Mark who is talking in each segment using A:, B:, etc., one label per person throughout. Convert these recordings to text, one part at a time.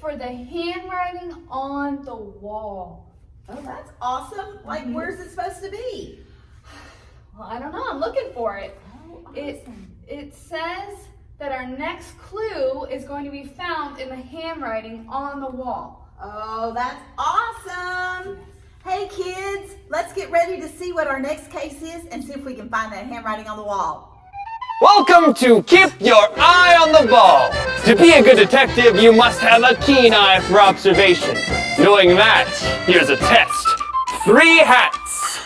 A: for the handwriting on the wall.
B: Oh, that's awesome. Like, where's it supposed to be?
A: Well, I don't know. I'm looking for it.
B: Oh, awesome.
A: It says that our next clue is going to be found in the handwriting on the wall.
B: Oh, that's awesome. Hey, kids, let's get ready to see what our next case is and see if we can find that handwriting on the wall.
C: Welcome to Keep Your Eye on the Ball. To be a good detective, you must have a keen eye for observation. Knowing that, here's a test. 3 hats,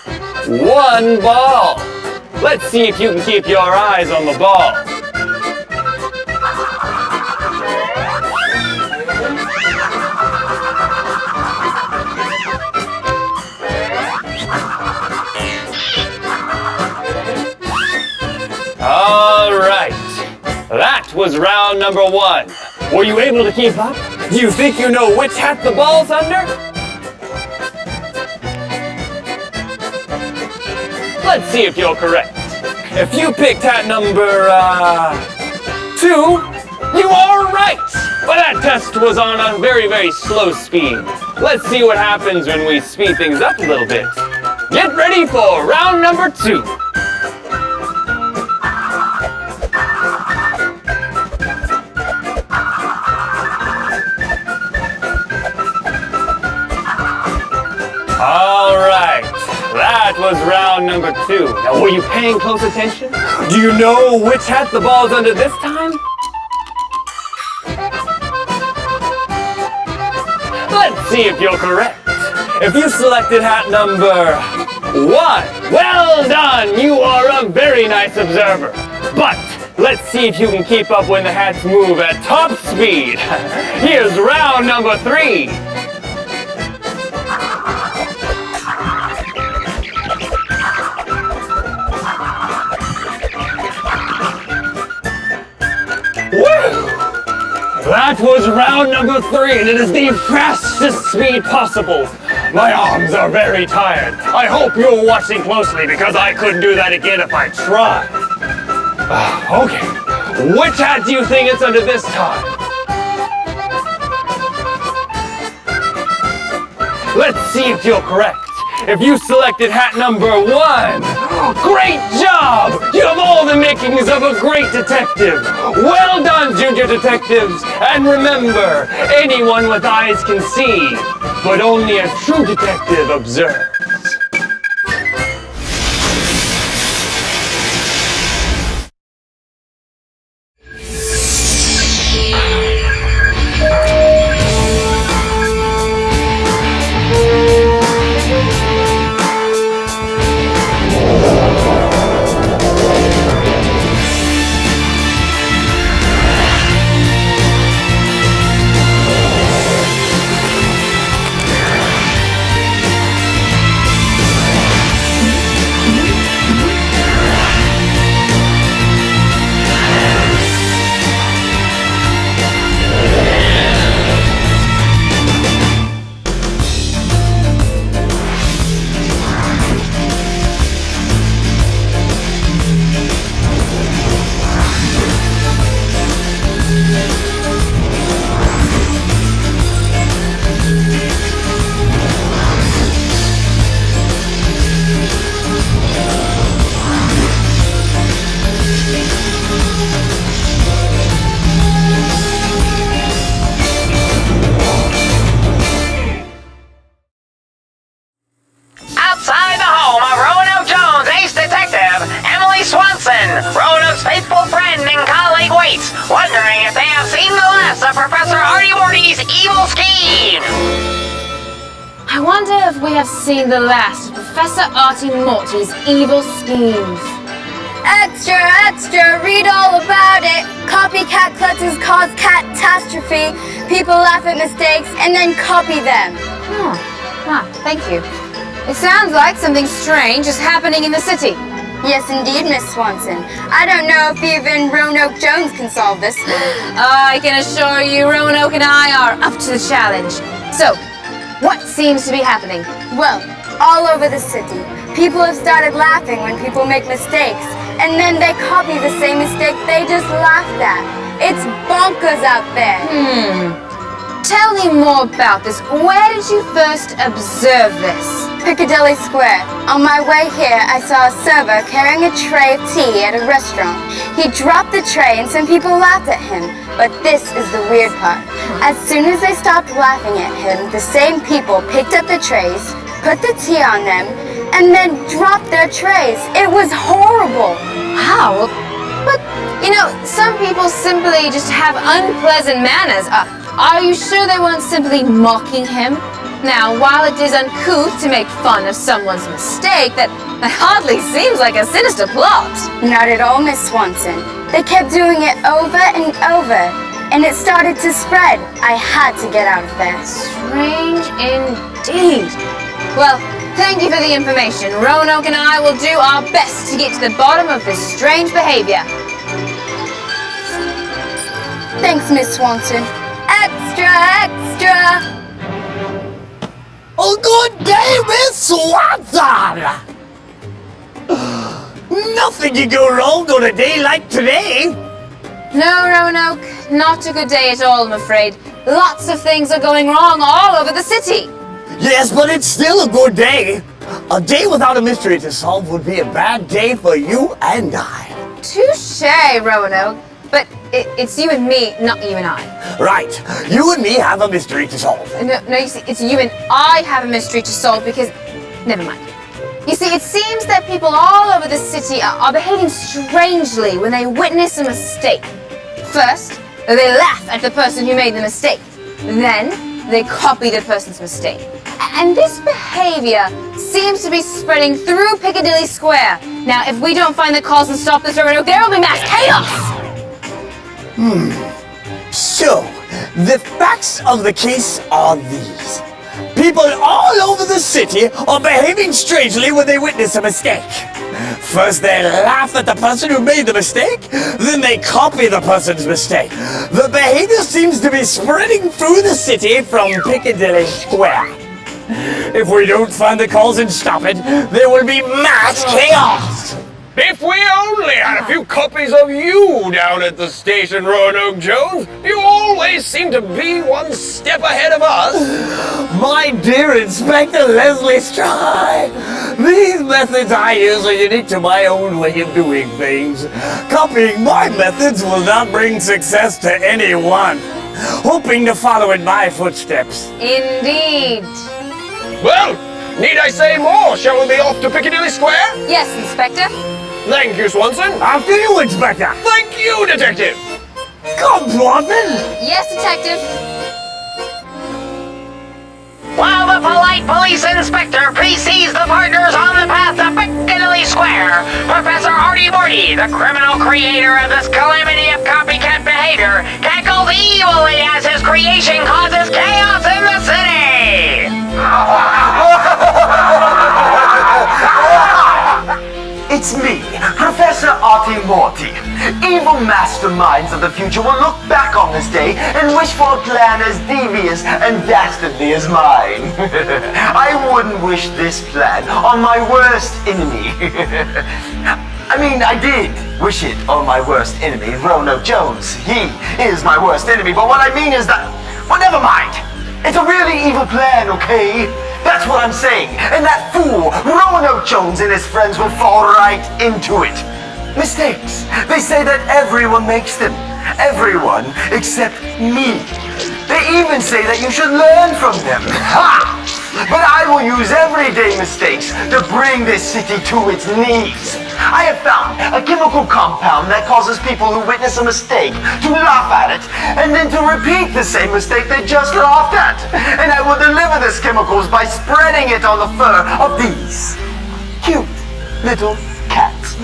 C: 1 ball. Let's see if you can keep your eyes on the ball. All right, that was round number 1. Were you able to keep up? Do you think you know which hat the ball's under? Let's see if you're correct. If you picked hat number 2, you are right. But that test was on a very, very slow speed. Let's see what happens when we speed things up a little bit. Get ready for round number 2. All right, that was round number 2. Now, were you paying close attention? Do you know which hat the ball's under this time? Let's see if you're correct. If you selected hat number 1, well done, you are a very nice observer. But let's see if you can keep up when the hats move at top speed. Here's round number 3. That was round number 3, and it is the fastest speed possible. My arms are very tired. I hope you're watching closely because I couldn't do that again if I tried. Okay, which hat do you think it's under this time? Let's see if you're correct. If you selected hat number 1, great job! You have all the makings of a great detective. Well done, junior detectives. And remember, anyone with eyes can see, but only a true detective observes.
D: Roanoke's faithful friend and colleague waits, wondering if they have seen the last of Professor Artie Morty's evil scheme.
E: I wonder if we have seen the last of Professor Artie Morty's evil schemes.
F: Extra, extra, read all about it. Copycat clutches cause catastrophe. People laugh at mistakes and then copy them.
E: Thank you. It sounds like something strange is happening in the city.
F: Yes, indeed, Miss Swanson. I don't know if even Roanoke Jones can solve this.
E: I can assure you Roanoke and I are up to the challenge. So, what seems to be happening?
F: Well, all over the city, people have started laughing when people make mistakes, and then they copy the same mistake they just laughed at. It's bonkers out there.
E: tell me more about this. Where did you first observe this?
F: Piccadilly Square. On my way here, I saw a server carrying a tray of tea at a restaurant. He dropped the tray and some people laughed at him. But this is the weird part. As soon as they stopped laughing at him, the same people picked up the trays, put the tea on them, and then dropped their trays. It was horrible.
E: How? But, some people simply just have unpleasant manners. Are you sure they weren't simply mocking him? Now, while it is uncouth to make fun of someone's mistake, that hardly seems like a sinister plot.
F: Not at all, Miss Swanson. They kept doing it over and over, and it started to spread. I had to get out of there.
E: Strange indeed. Well, thank you for the information. Roanoke and I will do our best to get to the bottom of this strange behavior.
F: Thanks, Miss Swanson. Extra, extra!
G: Oh, good day, Miss Swanson! Nothing can go wrong on a day like today.
E: No, Roanoke, not a good day at all, I'm afraid. Lots of things are going wrong all over the city.
G: Yes, but it's still a good day. A day without a mystery to solve would be a bad day for you and I.
E: Touché, Roanoke. But it's you and me, not you and I.
G: Right. You and me have a mystery to solve.
E: No, you see, it's you and I have a mystery to solve because... Never mind. You see, it seems that people all over the city are behaving strangely when they witness a mistake. First, they laugh at the person who made the mistake. Then, they copy the person's mistake. And this behavior seems to be spreading through Piccadilly Square. Now, if we don't find the cause and stop this, Roanoke, there will be mass chaos!
G: So, the facts of the case are these. People all over the city are behaving strangely when they witness a mistake. First they laugh at the person who made the mistake, then they copy the person's mistake. The behavior seems to be spreading through the city from Piccadilly Square. If we don't find the cause and stop it, there will be mass chaos.
C: If we only had a few copies of you down at the station, Roanoke Jones, you always seem to be one step ahead of us.
G: My dear Inspector Leslie Stride, these methods I use are unique to my own way of doing things. Copying my methods will not bring success to anyone. Hoping to follow in my footsteps.
E: Indeed.
C: Well, need I say more? Shall we be off to Piccadilly Square?
E: Yes, Inspector.
C: Thank you, Swanson.
G: After you, Inspector.
C: Thank you, Detective.
G: Come, Swanson.
E: Yes, Detective.
D: While the polite police inspector precedes the partners on the path to Piccadilly Square, Professor Artie Morty, the criminal creator of this calamity of copycat behavior, cackles evilly as his creation causes chaos in the city!
H: It's me, Professor Artie Morty. Evil masterminds of the future will look back on this day and wish for a plan as devious and dastardly as mine. I wouldn't wish this plan on my worst enemy. I did wish it on my worst enemy, Roanoke Jones. He is my worst enemy, but what I mean is that... Well, never mind. It's a really evil plan, okay? That's what I'm saying. And that fool, Roanoke Jones and his friends will fall right into it. Mistakes. They say that everyone makes them. Everyone except me. They even say that you should learn from them. Ha! But I will use everyday mistakes to bring this city to its knees. I have found a chemical compound that causes people who witness a mistake to laugh at it and then to repeat the same mistake they just laughed at. And I will deliver this chemicals by spreading it on the fur of these cute little cats.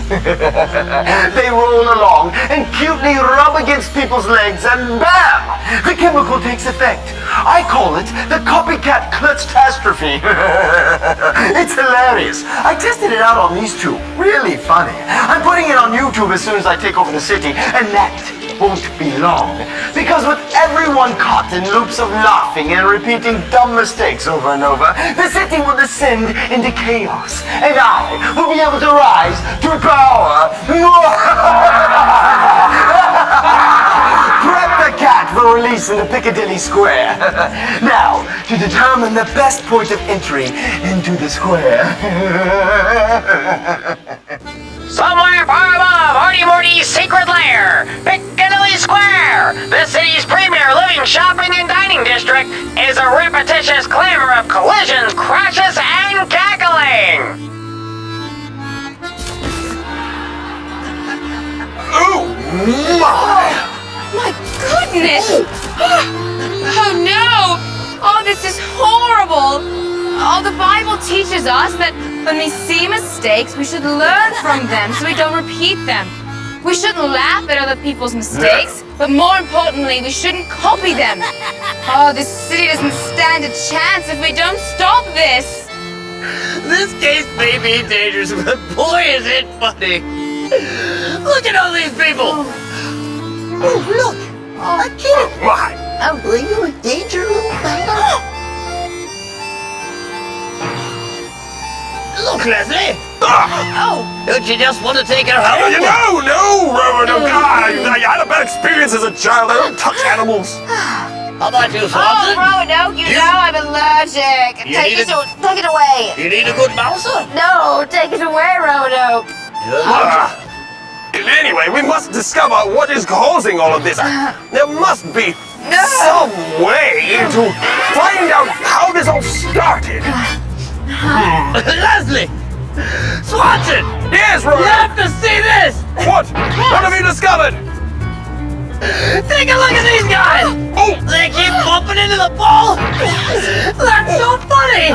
H: They roll along and cutely rub against people's legs and bam! The chemical takes effect. I call it the copycat catastrophe. It's hilarious. I tested it out on these two. Really funny. I'm putting it on YouTube as soon as I take over the city, and that won't be long. Because with everyone caught in loops of laughing and repeating dumb mistakes over and over, the city will descend into chaos, and I will be able to rise to power. Prep the cat for release into Piccadilly Square. Now, to determine the best point of entry into the square.
D: Somewhere far above Artie Morty's secret lair, Piccadilly Square, the city's premier living, shopping, and dining district, is a repetitious clamor of collisions, crashes, and cackling.
C: Oh my!
E: My goodness! Oh no! Oh, this is horrible! Oh, the Bible teaches us that when we see mistakes, we should learn from them so we don't repeat them. We shouldn't laugh at other people's mistakes, but more importantly, we shouldn't copy them. Oh, this city doesn't stand a chance if we don't stop this.
G: This case may be dangerous, but boy is it funny. Look at all these people.
B: Oh, look! A kid!
C: My!
B: Are you in danger, little fella?
G: Look, Leslie.
C: Ah!
G: Don't you just want to take her home?
C: No, Roanoke. I had a bad experience as a child. I don't touch animals.
G: How about you,
F: Oh,
G: Swanson?
F: Roanoke, you know I'm allergic.
G: You
F: Take
G: need
F: it away.
G: You need a good mouser?
F: No, take it away, Roanoke.
C: Anyway, we must discover what is causing all of this. There must be some way to find out how this all started.
G: Leslie! Swanson!
C: Yes,
G: You
C: Roanoke.
G: have to see this!
C: What? What have you discovered?
G: Take a look at these guys!
C: Oh!
G: They keep bumping into the pole! That's so funny!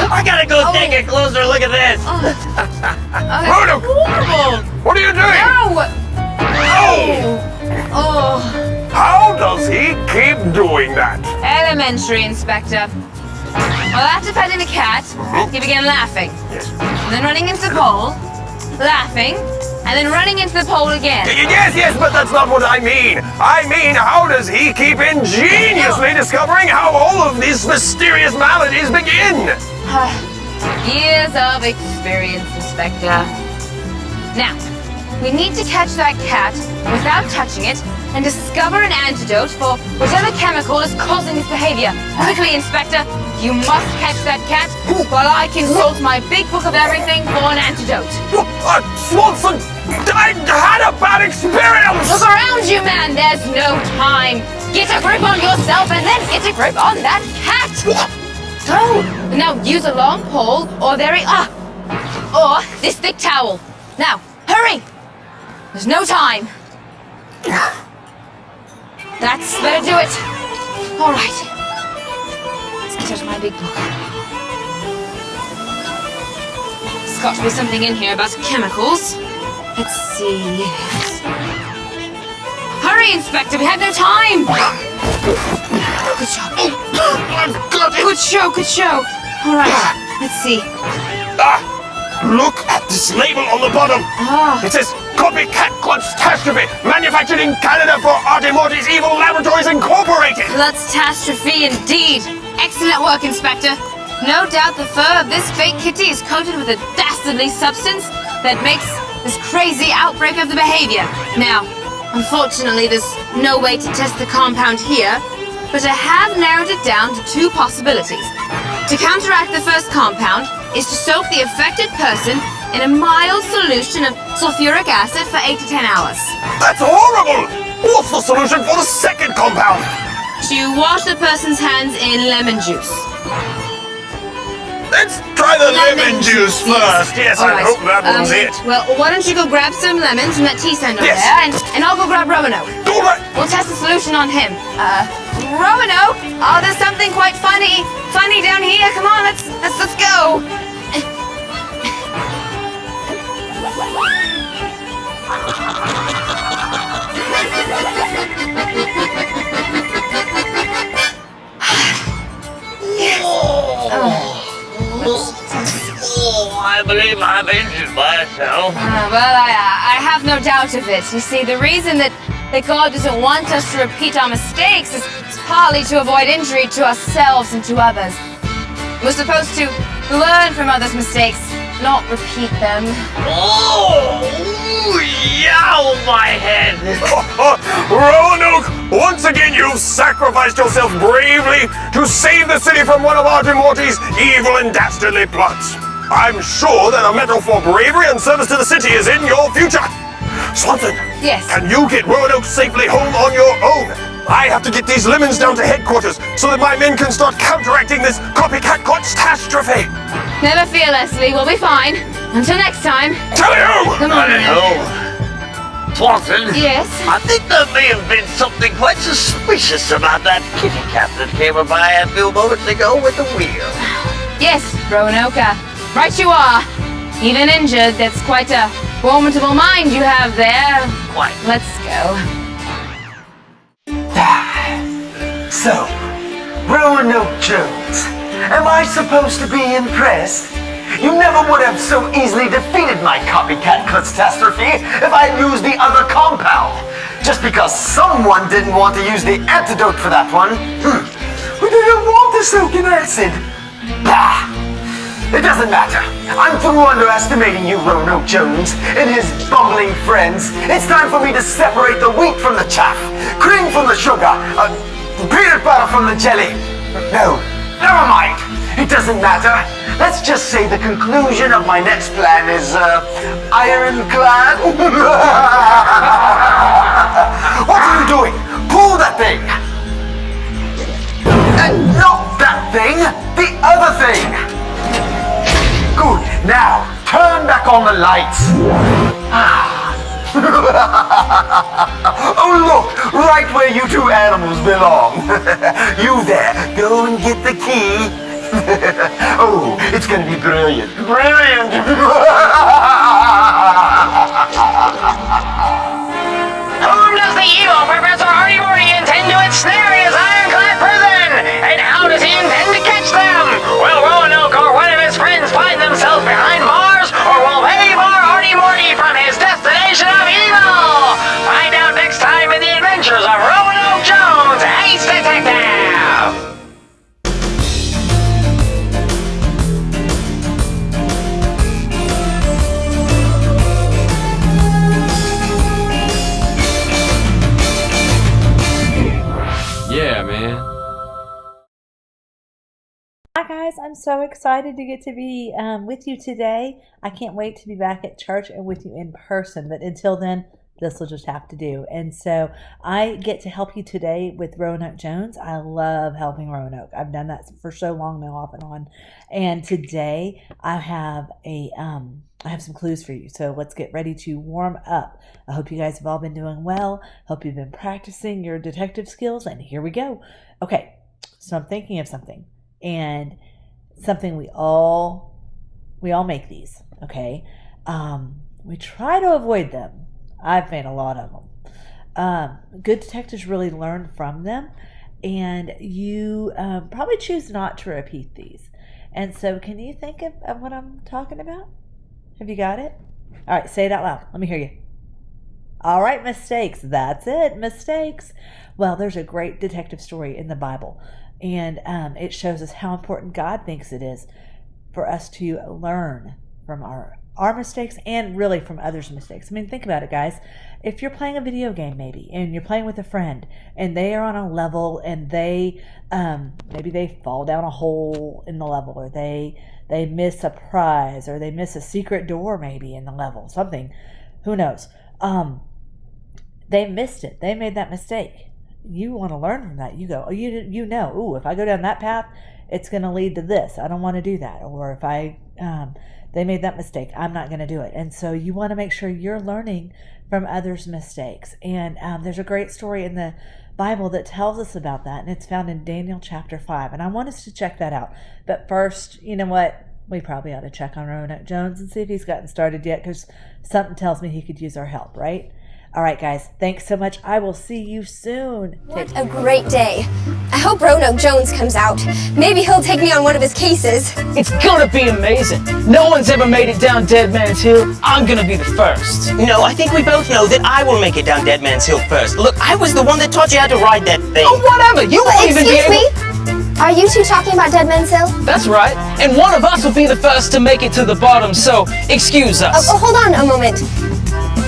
G: I gotta go take a closer look at this!
C: Roanoke!
E: Horrible!
C: What are you doing?
E: No!
C: Oh!
E: Oh,
C: How does he keep doing that?
E: elementary, Inspector. Well, after petting the cat, he began laughing. And then running into the pole, laughing, and then running into the pole again.
C: Yes, but that's not what I mean. I mean, how does he keep ingeniously discovering how all of these mysterious maladies begin?
E: Years of experience, Inspector. Now, we need to catch that cat without touching it and discover an antidote for whatever chemical is causing this behavior. Quickly, Inspector, you must catch that cat while I consult my big book of everything for an antidote.
C: Swanson, I had a bad experience!
E: Look around you, man. There's no time. Get a grip on yourself and then get a grip on that cat. Oh, now use a long pole or or this thick towel. Now, hurry. There's no time. That's better do it. All right. Let's get out my big book. There's got to be something in here about chemicals. Let's see. Hurry, Inspector. We have no time. Good job.
C: I've got it!
E: Good show. All right. Let's see.
C: Look at this label on the bottom. It says Copycat Catastrophe, manufactured in Canada for Artie Morty's Evil Laboratories Incorporated.
E: Catastrophe indeed. Excellent work, Inspector. No doubt the fur of this fake kitty is coated with a dastardly substance that makes this crazy outbreak of the behavior. Now, unfortunately, there's no way to test the compound here, but I have narrowed it down to two possibilities. To counteract the first compound is to soak the affected person in a mild solution of sulfuric acid for 8 to 10 hours.
C: That's horrible! What's the solution for the second compound?
E: To wash the person's hands in lemon juice.
C: Let's try the lemon juice first. Yes,
E: All
C: I
E: right.
C: hope that one's it.
E: Well, why don't you go grab some lemons from that tea stand over
C: Yes.
E: there, and I'll go grab Roanoke.
C: All right.
E: We'll test the solution on him. Roanoke! Oh, there's something quite funny down here. Come on, let's go.
G: Oh, I believe I've injured myself.
E: Well, I have no doubt of it. You see, the reason that God doesn't want us to repeat our mistakes is partly to avoid injury to ourselves and to others. We're supposed to learn from others' mistakes not repeat them.
G: Oh, yow, my head!
C: Roanoke, once again you've sacrificed yourself bravely to save the city from one of Artie Morty's evil and dastardly plots. I'm sure that a medal for bravery and service to the city is in your future. Swanson,
E: Yes.
C: can you get Roanoke safely home on your own? I have to get these lemons down to headquarters so that my men can start counteracting this copycat catastrophe.
E: Never fear, Leslie. We'll be fine. Until next time.
C: Tell you!
E: Come on now.
G: Swanson?
E: Yes?
G: I think there may have been something quite suspicious about that kitty cat that came by a few moments ago with the wheel.
E: Yes, Roanoke. Right you are. Even injured, that's quite a formidable mind you have there.
G: Quite.
E: Let's go.
H: So, Roanoke Jones, am I supposed to be impressed? You never would have so easily defeated my copycat catastrophe if I had used the other compound. Just because someone didn't want to use the antidote for that one. Who didn't want to soak in acid? Bah! It doesn't matter. I'm through underestimating you, Roanoke Jones, and his bumbling friends. It's time for me to separate the wheat from the chaff, cream from the sugar, peanut butter from the jelly. No, never mind. It doesn't matter. Let's just say the conclusion of my next plan is, ironclad. What are you doing? Pull that thing! And not that thing, the other thing! Good, now, turn back on the lights. Oh look, right where you two animals belong. You there, go and get the key. Oh, it's gonna be brilliant. Brilliant!
D: Whom does the evil Professor Artie Morty intend to ensnare in his ironclad prison? And how does he intend to catch them? Will Roanoke or one of his friends find themselves behind bars? Or will they bar Artie Morty from his destination of evil? Find out next time in the adventures of Roanoke Jones, Ace Detective!
C: Yeah, man.
I: Hi guys, I'm so excited to get to be with you today. I can't wait to be back at church and with you in person, but until then, this will just have to do. And so I get to help you today with Roanoke Jones. I love helping Roanoke. I've done that for so long now, off and on. And today I have some clues for you. So let's get ready to warm up. I hope you guys have all been doing well. Hope you've been practicing your detective skills. And here we go. Okay, so I'm thinking of something. And something we all make these, okay? We try to avoid them. I've made a lot of them. Good detectives really learn from them, and you probably choose not to repeat these. And so can you think of what I'm talking about? Have you got it? All right, say it out loud. Let me hear you. All right, mistakes. That's it, mistakes. Well, there's a great detective story in the Bible, and it shows us how important God thinks it is for us to learn from our mistakes and really from others' mistakes. I mean, think about it, guys. If you're playing a video game maybe, and you're playing with a friend, and they are on a level, and they maybe they fall down a hole in the level, or they miss a prize, or they miss a secret door maybe in the level, something, who knows. They missed it. They made that mistake. You want to learn from that. You go, oh, you know, ooh, if I go down that path, it's going to lead to this. I don't want to do that. Or if they made that mistake, I'm not going to do it. And so you want to make sure you're learning from others' mistakes. And there's a great story in the Bible that tells us about that, and it's found in Daniel chapter 5. And I want us to check that out. But first, you know what? We probably ought to check on Roanoke Jones and see if he's gotten started yet, because something tells me he could use our help, right? All right, guys, thanks so much. I will see you soon.
F: What a great day. I hope Roanoke Jones comes out. Maybe he'll take me on one of his cases.
J: It's gonna be amazing. No one's ever made it down Dead Man's Hill. I'm gonna be the first.
K: No, I think we both know that I will make it down Dead Man's Hill first. Look, I was the one that taught you how to ride that thing.
J: Oh, whatever. You won't even be able...
F: Excuse me? Are you two talking about Dead Man's Hill?
J: That's right. And one of us will be the first to make it to the bottom, so excuse us.
F: Oh, hold on a moment.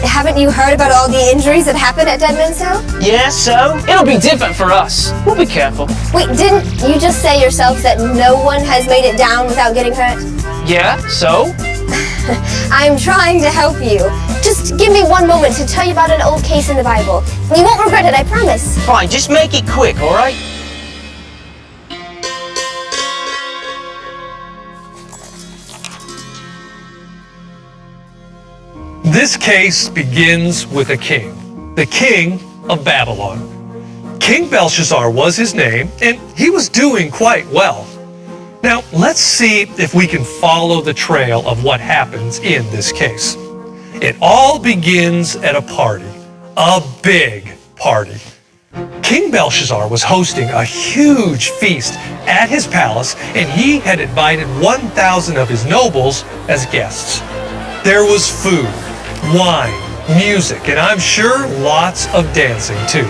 F: Haven't you heard about all the injuries that happened at Dead Man's Hill?
J: Yeah, so? It'll be different for us. We'll be careful.
F: Wait, didn't you just say yourselves that no one has made it down without getting hurt?
J: Yeah, so?
F: I'm trying to help you. Just give me one moment to tell you about an old case in the Bible. You won't regret it, I promise.
K: Fine, just make it quick, all right?
L: This case begins with a king, the king of Babylon. King Belshazzar was his name, and he was doing quite well. Now, let's see if we can follow the trail of what happens in this case. It all begins at a party, a big party. King Belshazzar was hosting a huge feast at his palace, and he had invited 1,000 of his nobles as guests. There was food, wine, music, and I'm sure lots of dancing too.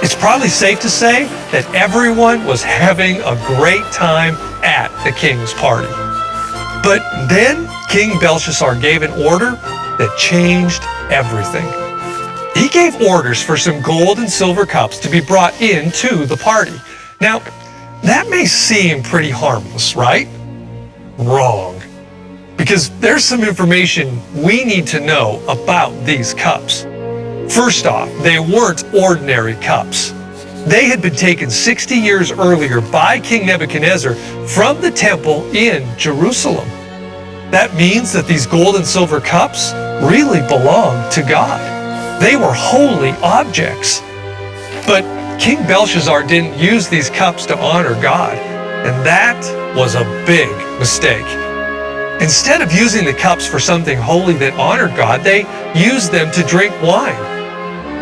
L: It's probably safe to say that everyone was having a great time at the king's party. But then King Belshazzar gave an order that changed everything. He gave orders for some gold and silver cups to be brought into the party. Now, that may seem pretty harmless, right? Wrong. Because there's some information we need to know about these cups. First off, they weren't ordinary cups. They had been taken 60 years earlier by King Nebuchadnezzar from the temple in Jerusalem. That means that these gold and silver cups really belonged to God. They were holy objects. But King Belshazzar didn't use these cups to honor God, and that was a big mistake. Instead of using the cups for something holy that honored God, they used them to drink wine.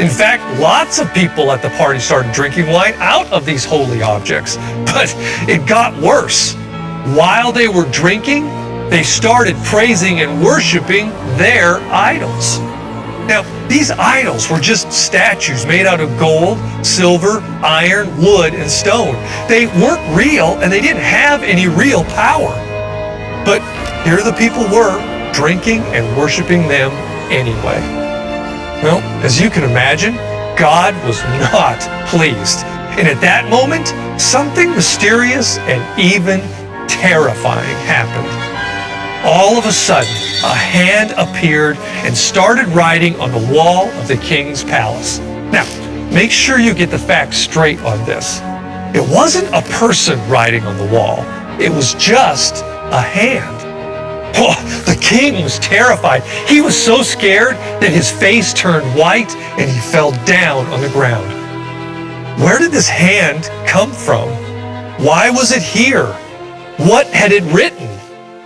L: In fact, lots of people at the party started drinking wine out of these holy objects. But it got worse. While they were drinking, they started praising and worshiping their idols. Now, these idols were just statues made out of gold, silver, iron, wood, and stone. They weren't real, and they didn't have any real power. But here the people were, drinking and worshiping them anyway. Well, as you can imagine, God was not pleased. And at that moment, something mysterious and even terrifying happened. All of a sudden, a hand appeared and started writing on the wall of the king's palace. Now, make sure you get the facts straight on this. It wasn't a person writing on the wall. It was just a hand. Oh, the king was terrified. He was so scared that his face turned white and he fell down on the ground. Where did this hand come from? Why was it here? What had it written?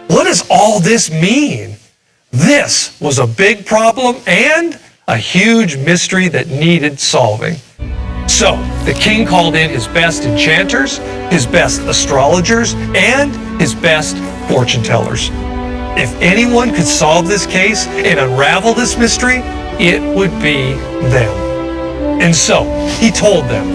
L: What does all this mean? This was a big problem and a huge mystery that needed solving. So the king called in his best enchanters, his best astrologers, and his best fortune tellers. If anyone could solve this case and unravel this mystery, it would be them. And so he told them,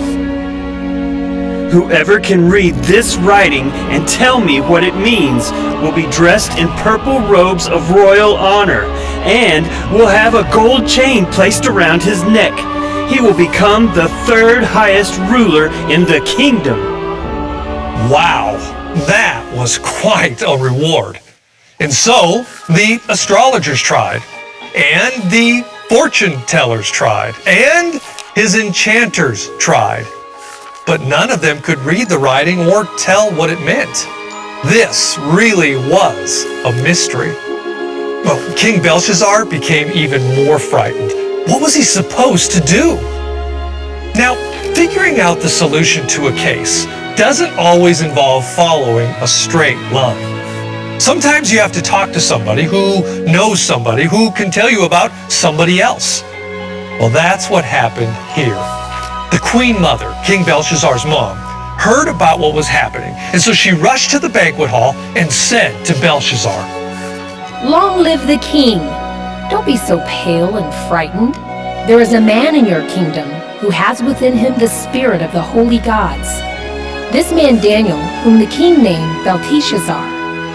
M: "Whoever can read this writing and tell me what it means will be dressed in purple robes of royal honor and will have a gold chain placed around his neck. He will become the third highest ruler in the kingdom."
L: Wow, that was quite a reward. And so the astrologers tried, and the fortune tellers tried, and his enchanters tried. But none of them could read the writing or tell what it meant. This really was a mystery. Well, King Belshazzar became even more frightened. What was he supposed to do? Now, figuring out the solution to a case doesn't always involve following a straight line. Sometimes you have to talk to somebody who knows somebody who can tell you about somebody else. Well, that's what happened here. The Queen Mother, King Belshazzar's mom, heard about what was happening, and so she rushed to the banquet hall and said to Belshazzar,
N: "Long live the king! Don't be so pale and frightened. There is a man in your kingdom who has within him the spirit of the holy gods. This man Daniel, whom the king named Belteshazzar,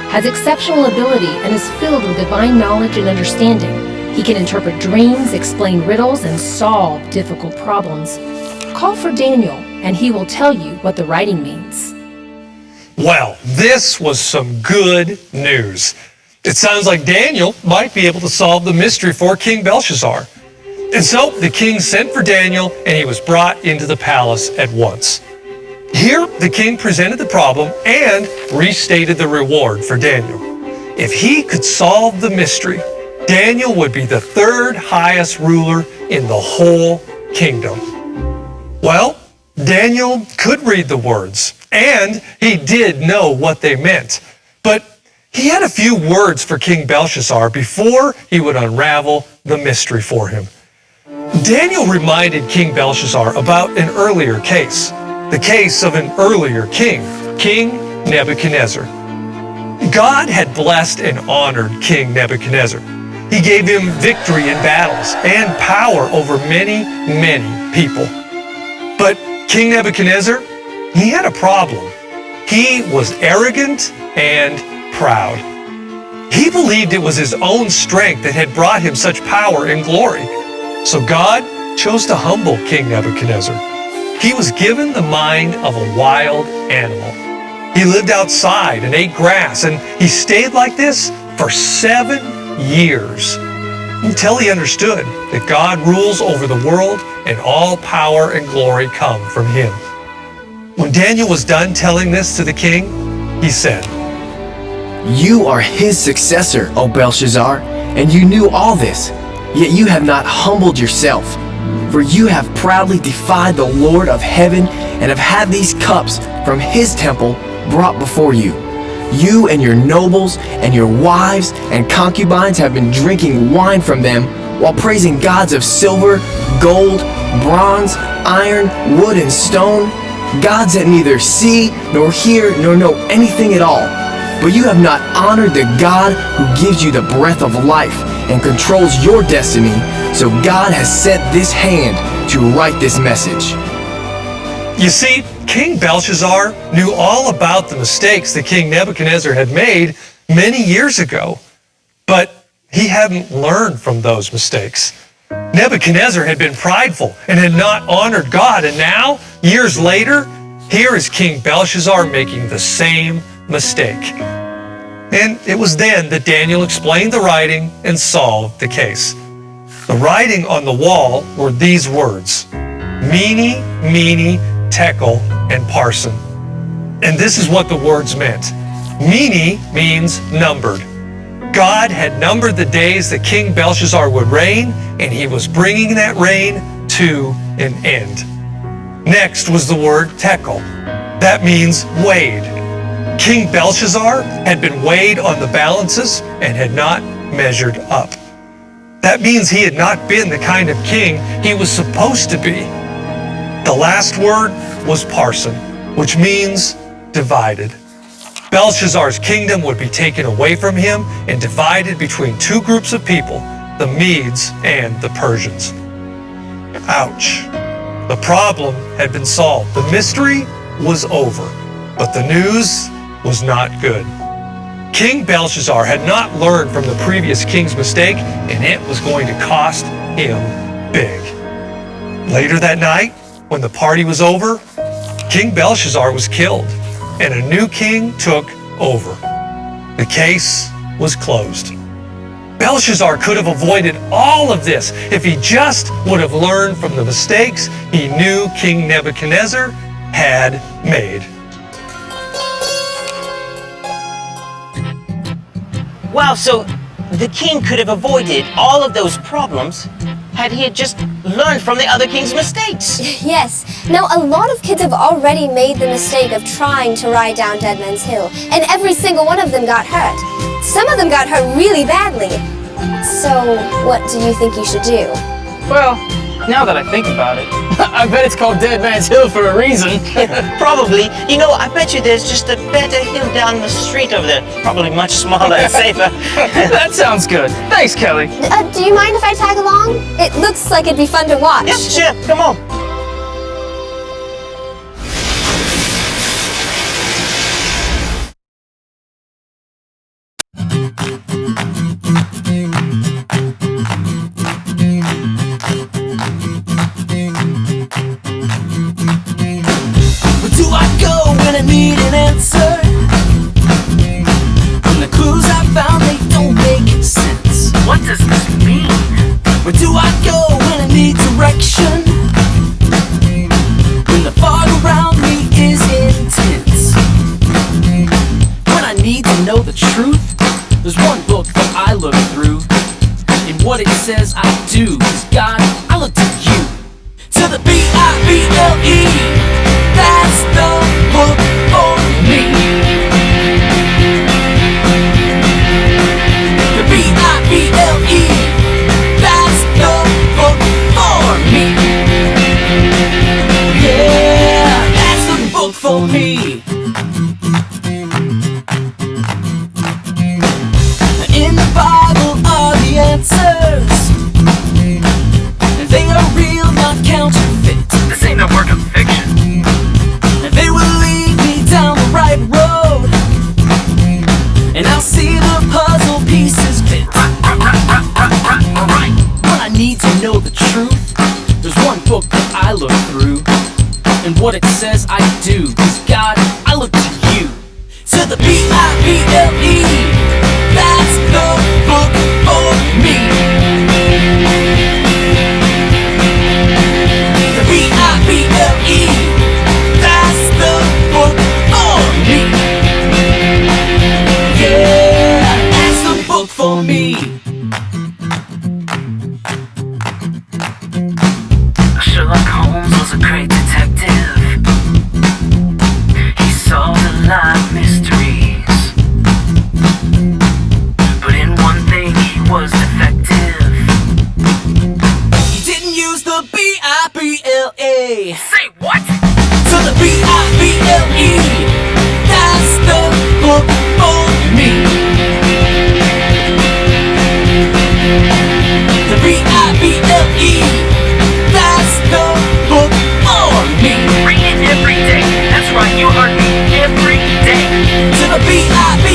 N: has exceptional ability and is filled with divine knowledge and understanding. He can interpret dreams, explain riddles, and solve difficult problems. Call for Daniel, and he will tell you what the writing means.
L: Well, this was some good news. It sounds like Daniel might be able to solve the mystery for King Belshazzar. And so the king sent for Daniel, and he was brought into the palace at once. Here, the king presented the problem and restated the reward for Daniel. If he could solve the mystery, Daniel would be the third highest ruler in the whole kingdom. Well, Daniel could read the words, and he did know what they meant. But he had a few words for King Belshazzar before he would unravel the mystery for him. Daniel reminded King Belshazzar about an earlier case, the case of an earlier king, King Nebuchadnezzar. God had blessed and honored King Nebuchadnezzar. He gave him victory in battles and power over many, many people. But King Nebuchadnezzar, he had a problem. He was arrogant and proud. He believed it was his own strength that had brought him such power and glory. So God chose to humble King Nebuchadnezzar. He was given the mind of a wild animal. He lived outside and ate grass, and he stayed like this for 7 years until he understood that God rules over the world and all power and glory come from him. When Daniel was done telling this to the king, he said,
O: "You are his successor, O Belshazzar, and you knew all this. Yet you have not humbled yourself, for you have proudly defied the Lord of heaven and have had these cups from his temple brought before you. You and your nobles and your wives and concubines have been drinking wine from them while praising gods of silver, gold, bronze, iron, wood, and stone, gods that neither see nor hear nor know anything at all. But you have not honored the God who gives you the breath of life and controls your destiny, so God has sent this hand to write this message."
L: You see, King Belshazzar knew all about the mistakes that King Nebuchadnezzar had made many years ago, but he hadn't learned from those mistakes. Nebuchadnezzar had been prideful and had not honored God, and now, years later, here is King Belshazzar making the same mistake. And it was then that Daniel explained the writing and solved the case. The writing on the wall were these words: Mene, Mene, Tekel, and Parsin. And this is what the words meant. Mene means numbered. God had numbered the days that King Belshazzar would reign, and he was bringing that reign to an end. Next was the word Tekel. That means weighed. King Belshazzar had been weighed on the balances and had not measured up. That means he had not been the kind of king he was supposed to be. The last word was Parsin, which means divided. Belshazzar's kingdom would be taken away from him and divided between two groups of people, the Medes and the Persians. Ouch. The problem had been solved. The mystery was over, but the news was not good. King Belshazzar had not learned from the previous king's mistake, and it was going to cost him big. Later that night, when the party was over, King Belshazzar was killed, and a new king took over. The case was closed. Belshazzar could have avoided all of this if he just would have learned from the mistakes he knew King Nebuchadnezzar had made.
K: Wow, so the king could have avoided all of those problems had he just learned from the other king's mistakes.
P: Yes. Now, a lot of kids have already made the mistake of trying to ride down Dead Man's Hill, and every single one of them got hurt. Some of them got hurt really badly. So, what do you think you should do?
J: Well, now that I think about it, I bet it's called Dead Man's Hill for a reason.
K: Probably. You know, I bet you there's just a better hill down the street over there. Probably much smaller and safer.
J: That sounds good. Thanks, Kelly.
P: Do you mind if I tag along? It looks like it'd be fun to watch.
K: Yeah, sure. Come on.
J: know the truth, there's one book that I look through, and what it says I do. 'Cause God, I look to you. To the Bible, that's the book for me. The Bible, that's the book for me. Yeah, that's the book for me. In the Bible are the answers. They are real, not counterfeit.
K: This ain't no work of fiction.
J: They will lead me down the right road, and I'll see the puzzle pieces fit. When I need to know the truth, there's one book that I look through, and what it says I do. 'Cause God, I look to you. To the Bible, that's the book for me. The Bible, that's the book for me. Yeah, that's the book for me.
K: Sherlock Holmes was a great detective. He solved a lot of mysteries, but in one thing he was defective.
J: He didn't use the Bible.
K: Say what?
J: To the Bible, that's the book for me. The Bible, that's the book for me.
K: Read it every day. That's right, you heard me. Every day.
J: To the Bible.